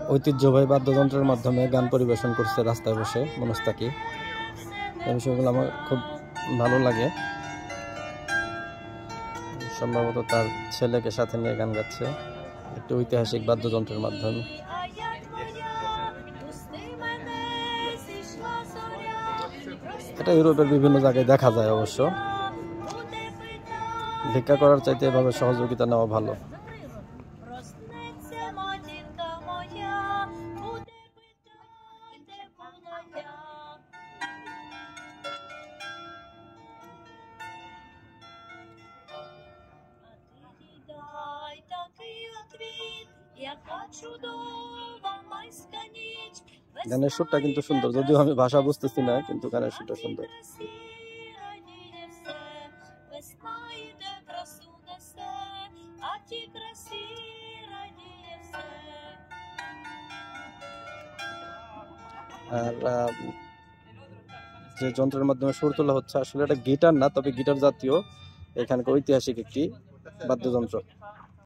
ঐতিহ্যবাহী বাদ্যযন্ত্রের মাধ্যমে গান পরিবেশন করছে রাস্তায় বসে মনস্তাকি। এই বিষয়গুলো আমার খুব ভালো লাগে। সম্ভবত তার ছেলেকে সাথে নিয়ে গান গাচ্ছে একটি ঐতিহাসিক বাদ্যযন্ত্রের মাধ্যমে। এটা ইউরোপের বিভিন্ন জায়গায় দেখা যায় অবশ্য। ভিক্ষা করার চাইতে এভাবে সহযোগিতা নেওয়া ভালো। গানের সুরটা কিন্তু সুন্দর, যদিও আমি ভাষা বুঝতেছি না, কিন্তু গানের সুরটা সুন্দর। আর যে যন্ত্রের মাধ্যমে সুর তোলা হচ্ছে আসলে এটা গিটার না, তবে গিটার জাতীয় এখানকার ঐতিহাসিক একটি বাদ্যযন্ত্র।